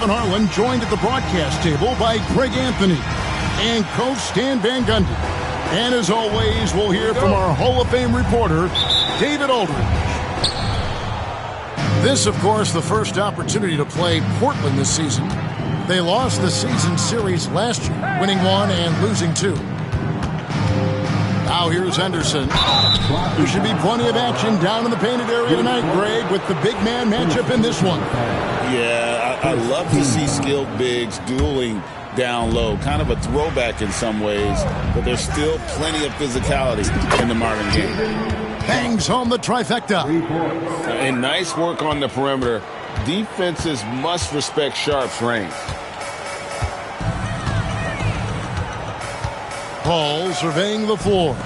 Kevin Harlan, joined at the broadcast table by Greg Anthony and Coach Stan Van Gundy. And as always, we'll hear from our Hall of Fame reporter, David Aldridge. This, of course, the first opportunity to play Portland this season. They lost the season series last year, winning 1 and losing 2. Now here's Henderson. There should be plenty of action down in the painted area tonight, Greg, with the big man matchup in this one. Yeah, I love to see skilled bigs dueling down low. Kind of a throwback in some ways, but there's still plenty of physicality in the modern game. Bangs home the trifecta. And nice work on the perimeter. Defenses must respect Sharp's range. Paul surveying the floor.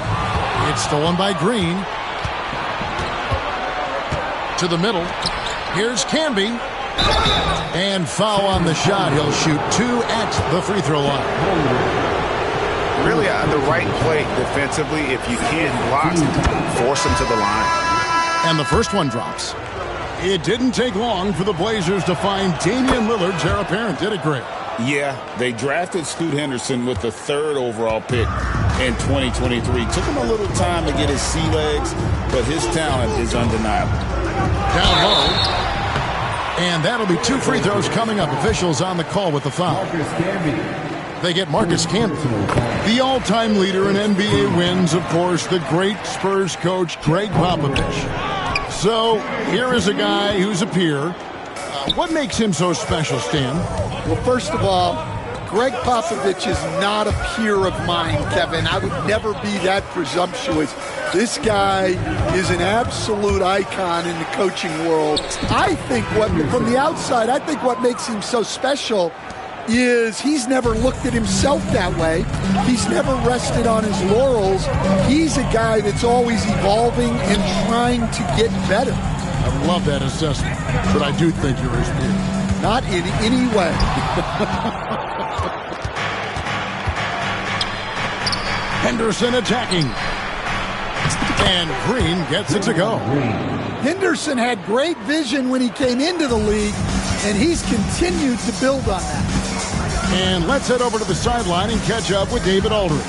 It's stolen by Green. To the middle. Here's Camby. And foul on the shot. He'll shoot 2 at the free throw line. Really the right play defensively. If you can't block, force him to the line. And the first one drops. It didn't take long for the Blazers to find Damian Lillard's heir apparent, did it, Greg? Yeah, they drafted Scoot Henderson with the 3rd overall pick in 2023. Took him a little time to get his sea legs, but his talent is undeniable. Down low. And that'll be 2 free throws coming up. Officials on the call with the foul. They get Marcus Camby. The all-time leader in NBA wins, of course, the great Spurs coach, Greg Popovich. So here is a guy who's a peer. What makes him so special, Stan? Well, first of all, Greg Popovich is not a peer of mine, Kevin. I would never be that presumptuous. This guy is an absolute icon in the coaching world. I think from the outside, I think what makes him so special is he's never looked at himself that way. He's never rested on his laurels. He's a guy that's always evolving and trying to get better. I love that assessment, but I do think you're his peer. Not in any way. Henderson attacking. And Green gets it to go. Henderson had great vision when he came into the league, and he's continued to build on that. And let's head over to the sideline and catch up with David Aldridge.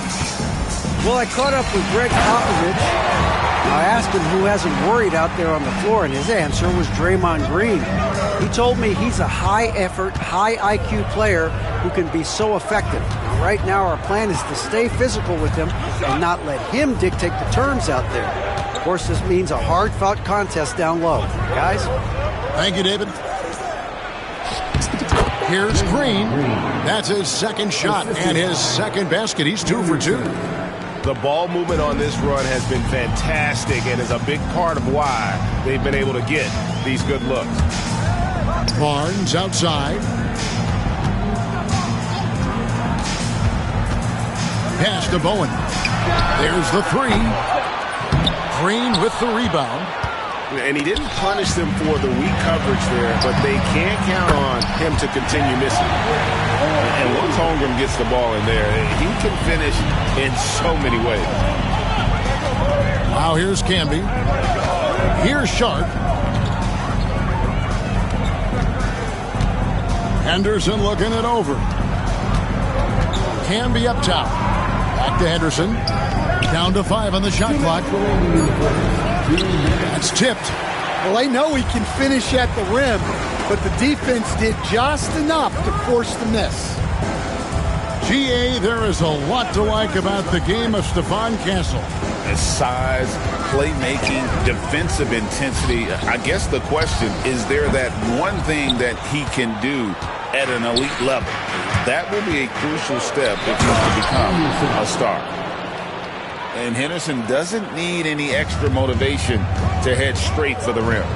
Well, I caught up with Greg Popovich. I asked him who hasn't worried out there on the floor, and his answer was Draymond Green. He told me he's a high-effort, high-IQ player who can be so effective. Right now, our plan is to stay physical with him and not let him dictate the terms out there. Of course, this means a hard-fought contest down low. Guys? Thank you, David. Here's Green. That's his second shot and his second basket. He's 2 for 2. The ball movement on this run has been fantastic and is a big part of why they've been able to get these good looks. Barnes outside. Pass to Bowen. There's the 3. Green with the rebound. And he didn't punish them for the weak coverage there, but they can't count on him to continue missing. And once Holmgren gets the ball in there, he can finish in so many ways. Now here's Camby. Here's Sharp. Henderson looking it over. Camby up top. Back to Henderson. Down to 5 on the shot clock. That's tipped. Well, they know he can finish at the rim, but the defense did just enough to force the miss. GA, there is a lot to like about the game of Stephon Castle. His size, playmaking, defensive intensity. I guess the question, is there that one thing that he can do at an elite level? That will be a crucial step if he's to become a star. And Henderson doesn't need any extra motivation to head straight for the rim.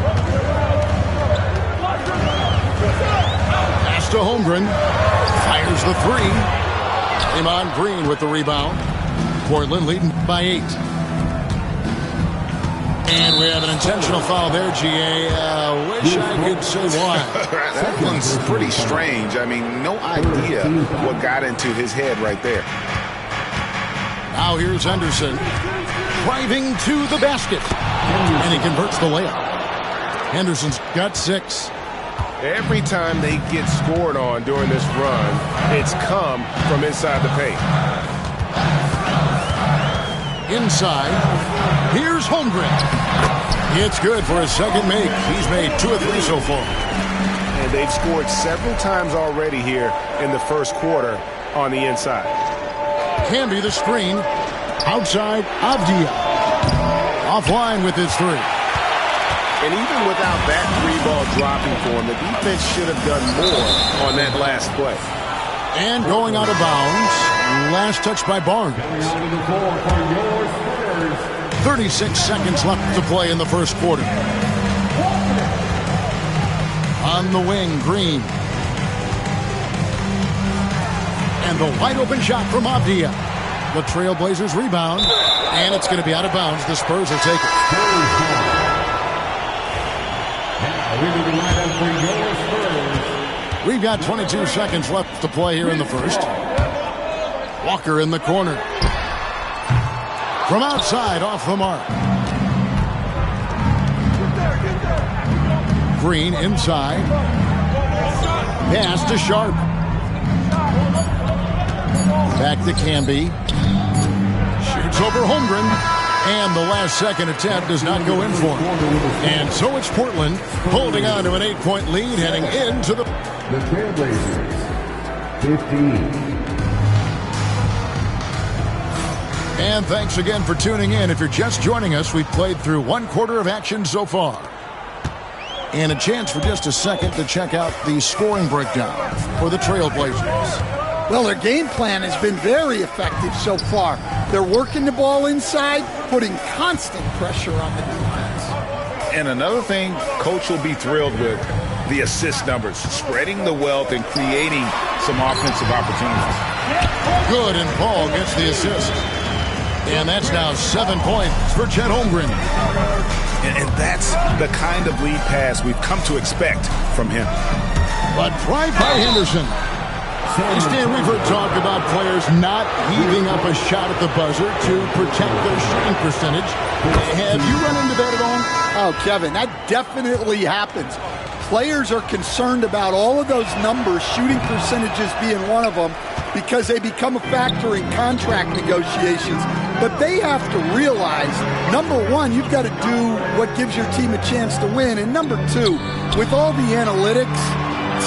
Pass to Holmgren. Fires the 3. Draymond Green with the rebound. Portland leading by 8. And we have an intentional foul there, GA. Wish I could say why. That one's pretty strange. I mean, no idea what got into his head right there. Now here's Henderson. Driving to the basket. And he converts the layup. Henderson's got 6. Every time they get scored on during this run, it's come from inside the paint. Inside, here's Holmgren. It's good for his second make. He's made 2 of 3 so far. And they've scored several times already here in the first quarter on the inside. Camby the screen. Outside, Avdia. Offline with his 3. And even without that 3-ball dropping for him, the defense should have done more on that last play. And going out of bounds. Last touch by Barnes. 36 seconds left to play in the first quarter. On the wing, Green. And the wide open shot from Avdia. The Trailblazers rebound. And it's going to be out of bounds. The Spurs will take it. We've got 22 seconds left to play here in the first. Walker in the corner. From outside, off the mark. Green inside. Pass to Sharp. Back to Camby. Shoots over Holmgren. And the last second attempt does not go in for him. And so it's Portland holding on to an 8-point lead heading into the Trailblazers, 15. And thanks again for tuning in. If you're just joining us, we've played through 1 quarter of action so far. And a chance for just a second to check out the scoring breakdown for the Trailblazers. Well, their game plan has been very effective so far. They're working the ball inside, putting constant pressure on the defense. And another thing Coach will be thrilled with, the assist numbers, spreading the wealth and creating some offensive opportunities. Good, and Paul gets the assist. And that's now 7 points for Chet Holmgren. And that's the kind of lead pass we've come to expect from him. But drive by Henderson. Stan, we've heard talk about players not heaving up a shot at the buzzer to protect their shooting percentage. Have you run into that at all? Oh, Kevin, that definitely happens. Players are concerned about all of those numbers, shooting percentages being one of them, because they become a factor in contract negotiations. But they have to realize, number one, you've got to do what gives your team a chance to win. And number two, with all the analytics,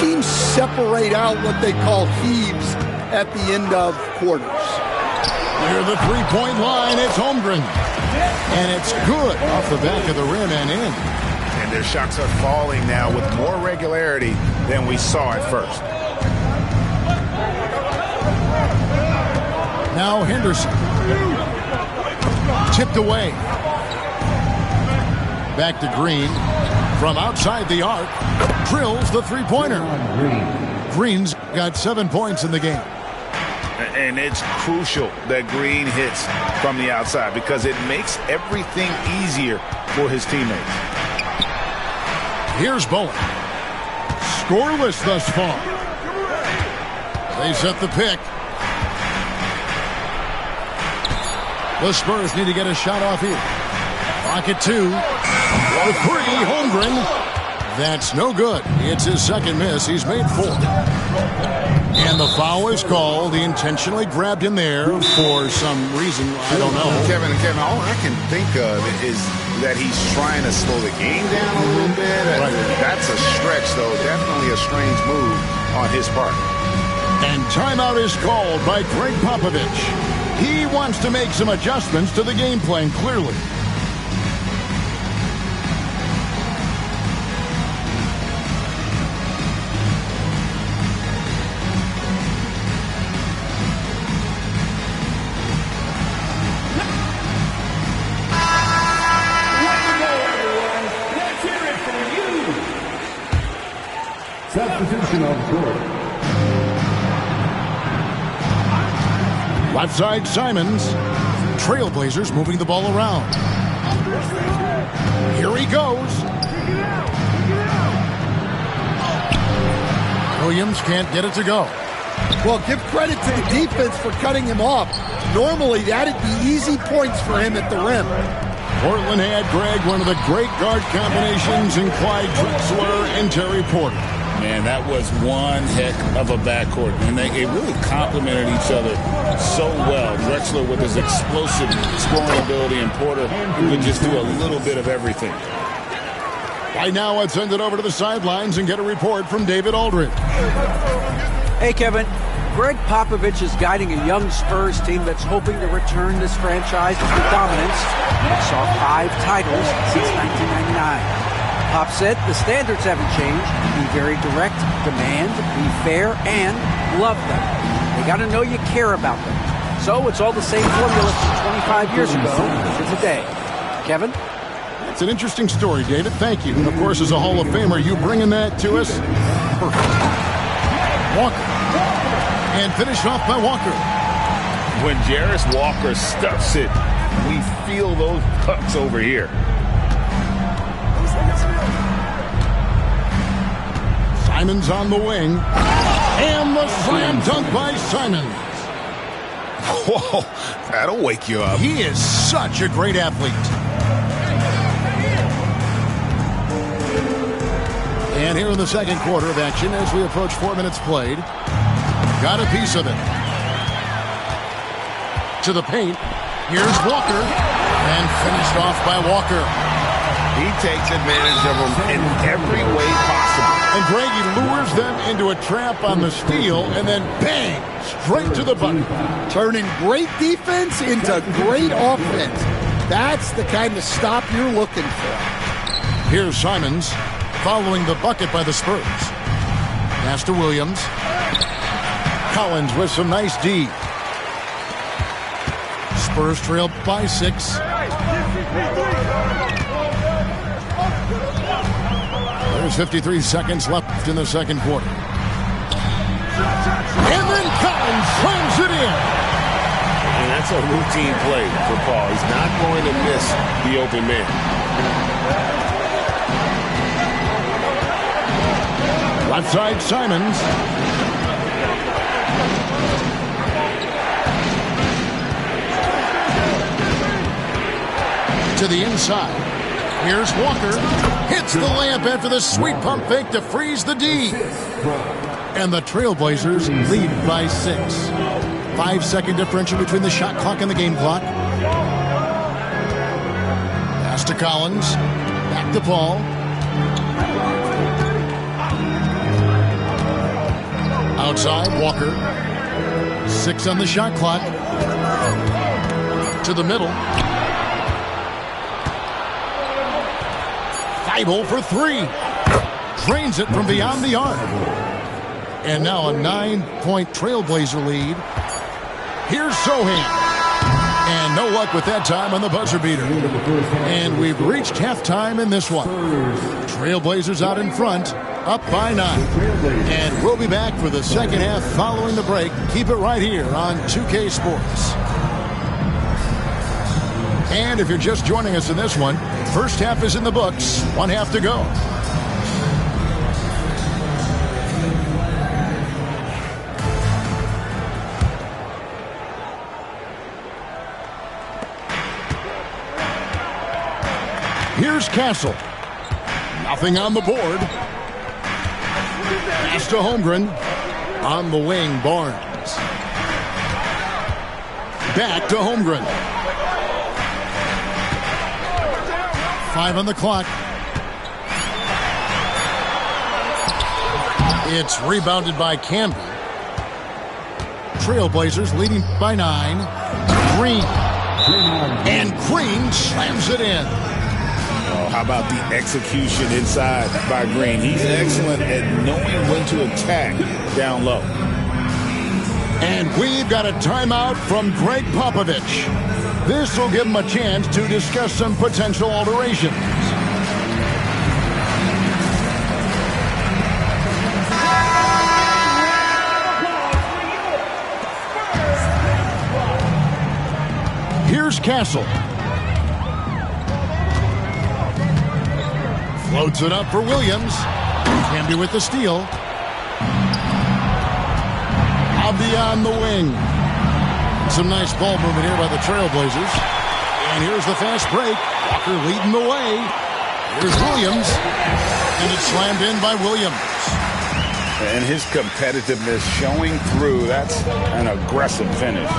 teams separate out what they call heaves at the end of quarters. Near the three-point line, it's Holmgren. And it's good off the back of the rim and in. And their shots are falling now with more regularity than we saw at first. Now Henderson. Tipped away. Back to Green. From outside the arc. Drills the three-pointer. Green's got 7 points in the game. And it's crucial that Green hits from the outside because it makes everything easier for his teammates. Here's Bowen. Scoreless thus far. They set the pick. The Spurs need to get a shot off here. Rocket 2. The 3, Holmgren. That's no good. It's his second miss. He's made 4. And the foul is called. He intentionally grabbed him there for some reason. I don't know. Kevin, all I can think of is that he's trying to slow the game down a little bit. Right. That's a stretch, though. Definitely a strange move on his part. And timeout is called by Greg Popovich. He wants to make some adjustments to the game plan, clearly. Substitution on the court. Left side, Simons. Trailblazers moving the ball around. Here he goes. Williams can't get it to go. Well, give credit to the defense for cutting him off. Normally, that'd be easy points for him at the rim. Portland had, Greg, one of the great guard combinations in Clyde Drexler and Terry Porter. Man, that was one heck of a backcourt. And they really complemented each other so well. Drexler with his explosive scoring ability and Porter who could just do a little bit of everything. Right now, let's send it over to the sidelines and get a report from David Aldridge. Hey, Kevin. Greg Popovich is guiding a young Spurs team that's hoping to return this franchise to dominance. It saw 5 titles since 1999. Pop said the standards haven't changed. Be very direct, demand, be fair, and love them. They got to know you care about them. So it's all the same formula from 25 years ago to today. Kevin? It's an interesting story, David. Thank you. And of course, as a Hall of Famer, you bringing that to us. Perfect. Walker. And finished off by Walker. When Jarris Walker stuffs it, we feel those pucks over here. Simons on the wing. And the slam dunk by Simons. Whoa, that'll wake you up. He is such a great athlete. And here in the second quarter of action as we approach 4 minutes played. Got a piece of it. To the paint. Here's Walker. And finished off by Walker. He takes advantage of them in every way possible. And Greg, he lures them into a trap on the steal, and then bang, straight to the bucket. Turning great defense into great offense. That's the kind of stop you're looking for. Here's Simons following the bucket by the Spurs. Pass to Williams. Collins with some nice D. Spurs trail by 6. There's 53 seconds left in the second quarter. And then Collins slams it in. And that's a routine play for Paul. He's not going to miss the open man. Left side, Simons. To the inside. Here's Walker. Hits the layup after the sweet pump fake to freeze the D. And the Trailblazers lead by 6. 5-second differential between the shot clock and the game clock. Pass to Collins. Back to Paul. Outside, Walker. 6 on the shot clock. To the middle. Thibault for 3. Drains it from beyond the arc. And now a 9-point Trailblazer lead. Here's Sohan. And no luck with that time on the buzzer beater. And we've reached halftime in this one. Trailblazers out in front, up by 9. And we'll be back for the second half following the break. Keep it right here on 2K Sports. And if you're just joining us in this one, first half is in the books. 1 half to go. Here's Castle. Nothing on the board. Pass to Holmgren. On the wing, Barnes. Back to Holmgren. 5 on the clock. It's rebounded by Camby. Trailblazers leading by 9. Green. And Green slams it in. Oh, how about the execution inside by Green? He's excellent at knowing when to attack down low. And we've got a timeout from Greg Popovich. This will give him a chance to discuss some potential alterations. Here's Castle. Floats it up for Williams. Camby with the steal. Beyond the wing. Some nice ball movement here by the Trailblazers. And here's the fast break. Walker leading the way. Here's Williams. And it's slammed in by Williams. And his competitiveness showing through. That's an aggressive finish.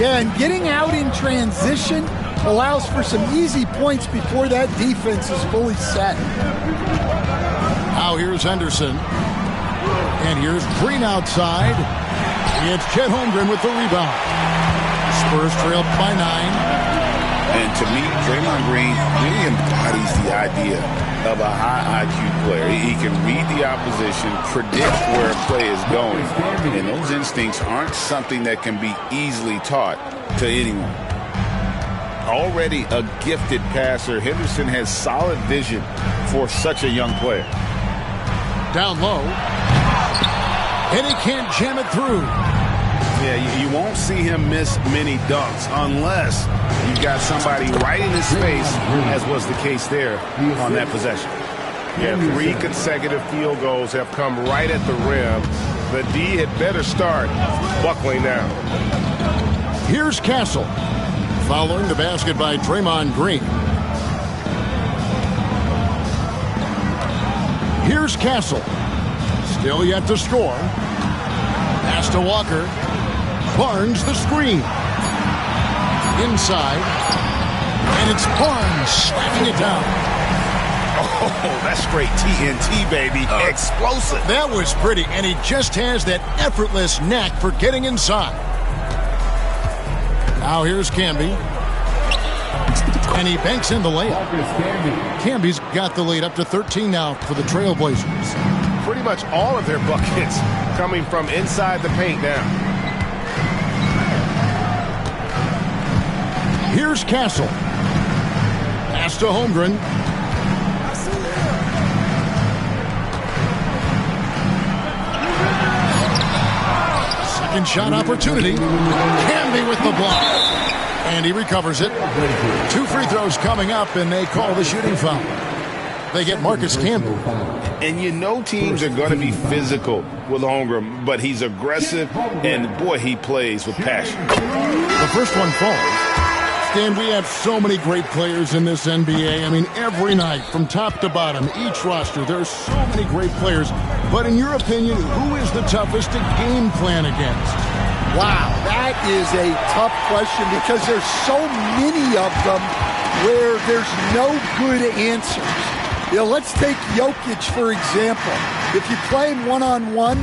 Yeah, and getting out in transition allows for some easy points before that defense is fully set. Now here's Henderson. And here's Green outside. It's Chet Holmgren with the rebound. Spurs trail by 9. And to me, Draymond Green really embodies the idea of a high IQ player. He can read the opposition, predict where a play is going. And those instincts aren't something that can be easily taught to anyone. Already a gifted passer, Henderson has solid vision for such a young player. Down low. And he can't jam it through. Yeah, you won't see him miss many dunks unless you've got somebody right in his face, as was the case there on that possession. Yeah, 3 consecutive field goals have come right at the rim. The D had better start buckling down. Here's Castle. Following the basket by Draymond Green. Here's Castle. Still yet to score. Pass to Walker. Barnes the screen. Inside. And it's Barnes slapping it down. Oh, that's straight TNT, baby. Explosive. That was pretty, and he just has that effortless knack for getting inside. Now here's Camby. And he banks in the layup. Camby's got the lead up to 13 now for the Trailblazers. Pretty much all of their buckets coming from inside the paint now. Here's Castle. Pass to Holmgren. Second shot opportunity. Camby with the block. And he recovers it. 2 free throws coming up, and they call the shooting foul. They get Marcus Camby. And you know teams are going to be physical with Holmgren, but he's aggressive, and boy, he plays with passion. The first one falls. Stan, we have so many great players in this NBA. I mean, every night, from top to bottom, each roster, there are so many great players. But in your opinion, who is the toughest to game plan against? Wow, that is a tough question because there's so many of them where there's no good answers. You know, let's take Jokic, for example. If you play him one-on-one,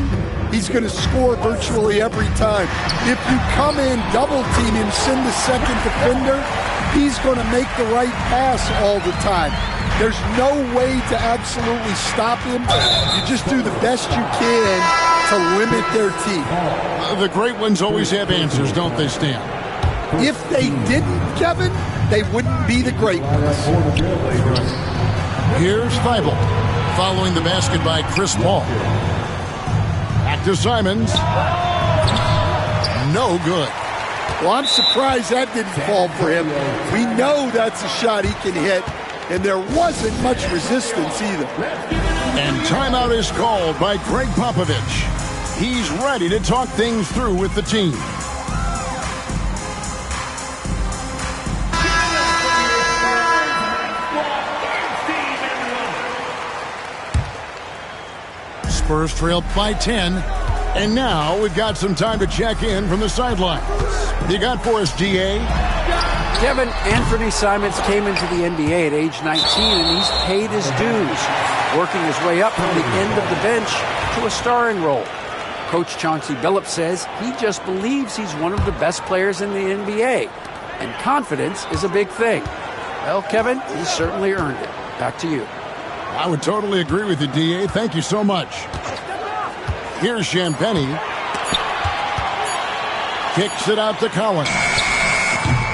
he's going to score virtually every time. If you come in, double-team him, send the second defender, he's going to make the right pass all the time. There's no way to absolutely stop him. You just do the best you can to limit their team. The great ones always have answers, don't they, Stan? If they didn't, Kevin, they wouldn't be the great ones. Here's Thibault, following the basket by Chris Paul. Back to Simons. No good. Well, I'm surprised that didn't fall for him. We know that's a shot he can hit, and there wasn't much resistance either. And timeout is called by Greg Popovich. He's ready to talk things through with the team. Spurs trail by 10. And now we've got some time to check in from the sidelines. You got for us, DA? Kevin, Anthony Simons came into the NBA at age 19, and he's paid his dues, working his way up from the end of the bench to a starring role. Coach Chauncey Billups says he just believes he's one of the best players in the NBA, and confidence is a big thing. Well, Kevin, he's certainly earned it. Back to you. I would totally agree with you, DA. Thank you so much. Here's Champagnie. Kicks it out to Collins.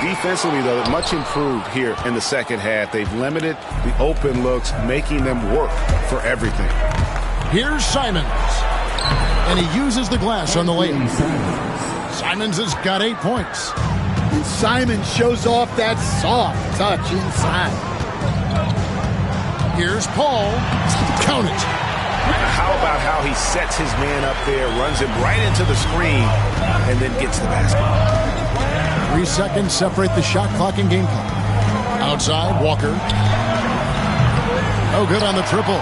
Defensively, though, much improved here in the second half. They've limited the open looks, making them work for everything. Here's Simons. And he uses the glass on the layup. Simons has got 8 points. And Simons shows off that soft touch inside. Here's Paul. Count it. How about how he sets his man up there, runs him right into the screen, and then gets the basket. 3 seconds separate the shot clock and game clock. Outside, Walker. No good on the triple.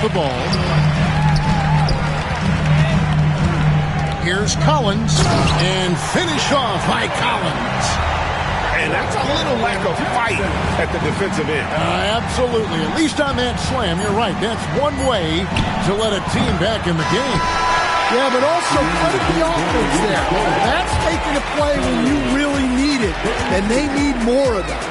with the ball. Here's Collins, and finish off by Collins. And that's a little lack of fight at the defensive end. Absolutely. At least on that slam, you're right. That's one way to let a team back in the game. Yeah, but also credit the offense there. That's taking a play when you really need it, and they need more of that.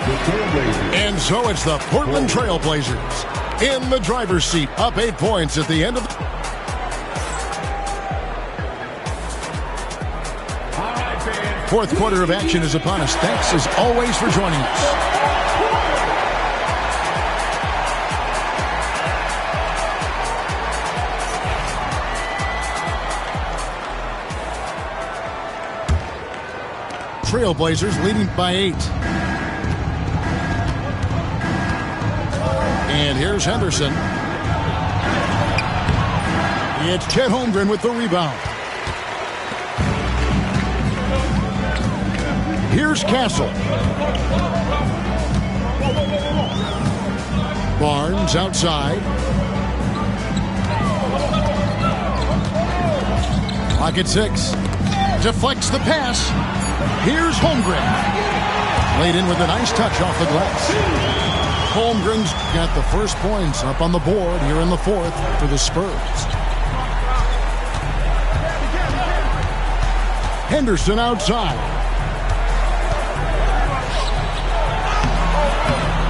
And so it's the Portland Trailblazers in the driver's seat, up 8 points at the end of the... Fourth quarter of action is upon us. Thanks as always for joining us. Trailblazers leading by 8. And here's Henderson. It's Chet Holmgren with the rebound. Here's Castle. Barnes outside. Clock at 6. Deflects the pass. Here's Holmgren. Laid in with a nice touch off the glass. Holmgren's got the first points up on the board here in the fourth for the Spurs. Henderson outside.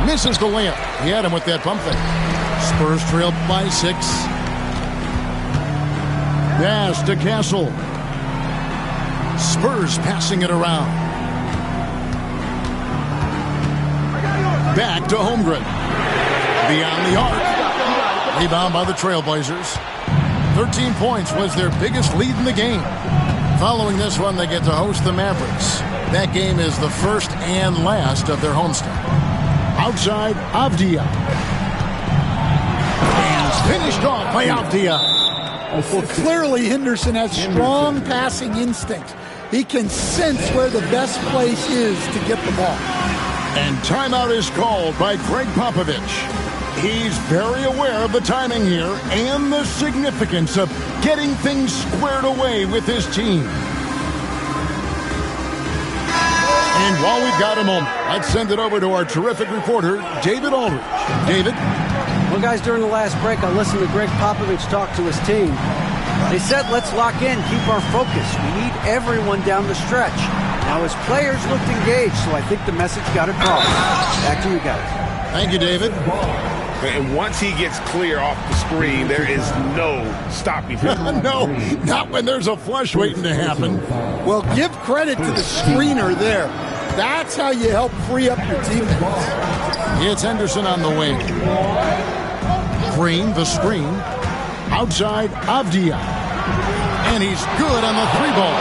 Misses the layup. He had him with that pump fake. Spurs trailed by 6. Pass to Castle. Spurs passing it around. Back to Holmgren. Beyond the arc. Rebound by the Trailblazers. 13 points was their biggest lead in the game. Following this one, they get to host the Mavericks. That game is the first and last of their homestand. Outside, Avdia. And finished off by Avdia. Well, clearly Henderson has strong passing instincts. He can sense where the best place is to get the ball. And timeout is called by Greg Popovich. He's very aware of the timing here and the significance of getting things squared away with his team. And while we've got a moment, let's send it over to our terrific reporter, David Aldridge. David? Well, guys, during the last break, I listened to Greg Popovich talk to his team. They said, let's lock in, keep our focus. We need everyone down the stretch. Now, his players looked engaged, so I think the message got across. Back to you guys. Thank you, David. And once he gets clear off the screen, there is no stopping him. No, not when there's a flush waiting to happen. Well, give credit to the screener there. That's how you help free up your teammates. It's Henderson on the wing. Green, the screen. Outside, Avdia. And he's good on the 3-ball.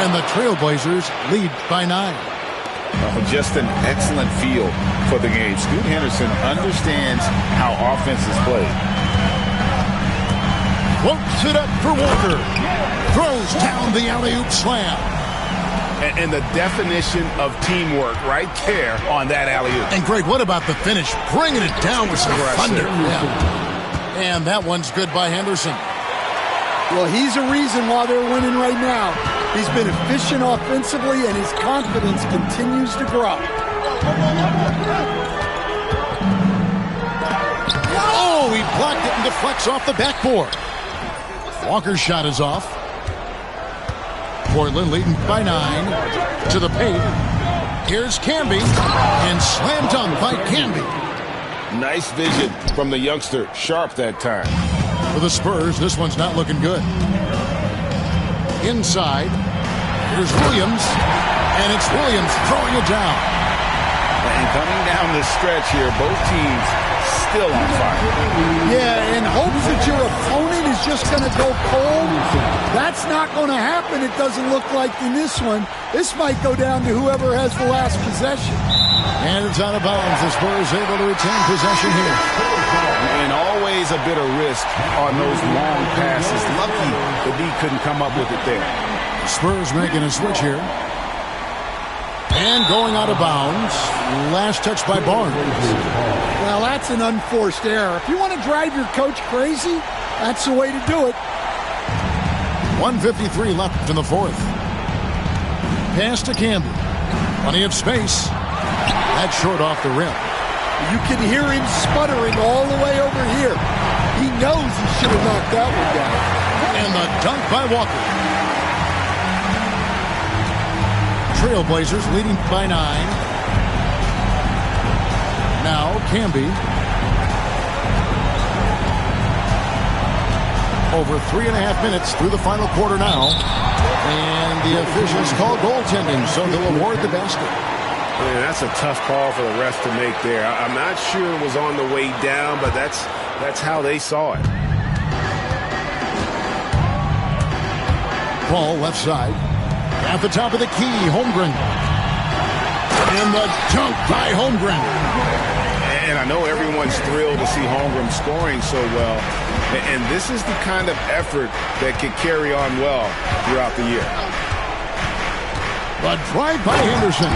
And the Trailblazers lead by 9. Just an excellent feel for the game. Scoot Henderson understands how offense is played. Floats it up for Walker. Throws down the alley-oop slam. And the definition of teamwork right there on that alley-oop. And Greg, what about the finish? Bringing it down with some thunder. Yeah. And that one's good by Henderson. Well, he's a reason why they're winning right now. He's been efficient offensively, and his confidence continues to grow. Oh, he blocked it and deflects off the backboard. Walker's shot is off. Portland leading by 9 to the paint. Here's Camby, and slam dunk by Camby. Nice vision from the youngster. Sharp that time. For the Spurs, this one's not looking good. Inside, here's Williams, and it's Williams throwing it down. And coming down the stretch here, both teams still on fire. Yeah, in hopes that your opponent is just going to go cold. That's not going to happen, it doesn't look like in this one. This might go down to whoever has the last possession. And it's out of bounds. The Spurs able to retain possession here. And always a bit of risk on those long passes. Lucky the D couldn't come up with it there. Spurs making a switch here. And going out of bounds. Last touch by Barnes. Well, that's an unforced error. If you want to drive your coach crazy, that's the way to do it. 1:53 left in the fourth. Pass to Campbell. Plenty of space. That's short off the rim. You can hear him sputtering all the way over here. He knows he should have knocked that one down. And the dunk by Walker. Trailblazers leading by 9. Now Camby. Over 3.5 minutes through the final quarter now. And the officials call goaltending, so they'll award the basket. Man, that's a tough call for the refs to make there. I'm not sure it was on the way down, but that's how they saw it. Ball left side. At the top of the key, Holmgren. And the dunk by Holmgren. And I know everyone's thrilled to see Holmgren scoring so well. And this is the kind of effort that could carry on well throughout the year. The drive by Henderson.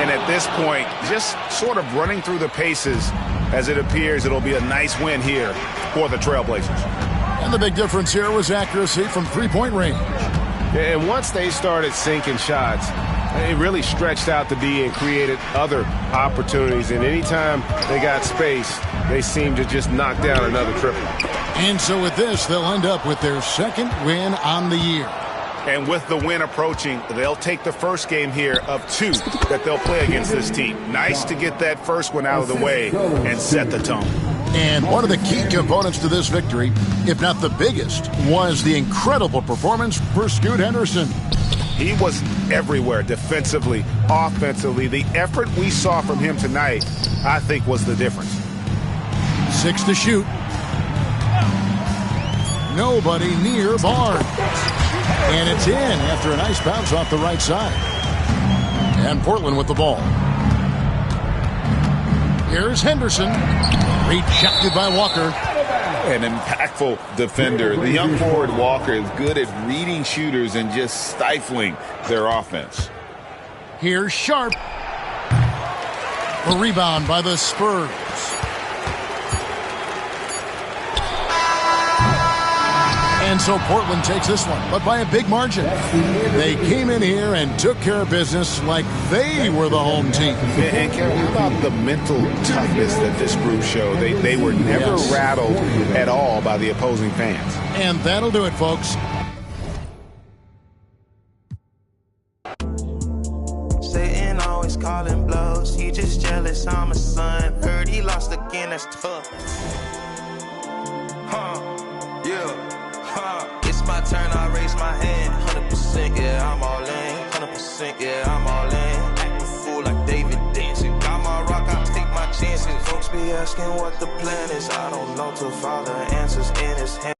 And at this point, just sort of running through the paces, as it appears it'll be a nice win here for the Trailblazers. And the big difference here was accuracy from three-point range. And once they started sinking shots, it really stretched out the D and created other opportunities. And anytime they got space, they seemed to just knock down another triple. And so with this, they'll end up with their second win on the year. And with the win approaching, they'll take the first game here of 2 that they'll play against this team. Nice to get that first one out of the way and set the tone. And one of the key components to this victory, if not the biggest, was the incredible performance for Scoot Henderson. He was everywhere defensively, offensively. The effort we saw from him tonight, I think, was the difference. 6 to shoot. Nobody near Barnes. And it's in after a nice bounce off the right side. And Portland with the ball. Here's Henderson. Rejected by Walker. An impactful defender. The young forward Walker is good at reading shooters and just stifling their offense. Here's Sharp. A rebound by the Spurs. And so Portland takes this one, but by a big margin. They came in here and took care of business like they were the home team. And Kevin, how about the mental toughness that this group showed? They were never rattled at all by the opposing fans. And that'll do it, folks. Satan always calling blows. He just jealous, I'm a son. Heard he lost again, that's tough. It's my turn, I raise my hand. 100%, yeah, I'm all in. 100%, yeah, I'm all in. Act a fool like David dancing. Got my rock, I take my chances. Folks be asking what the plan is. I don't know till Father answers in his hand.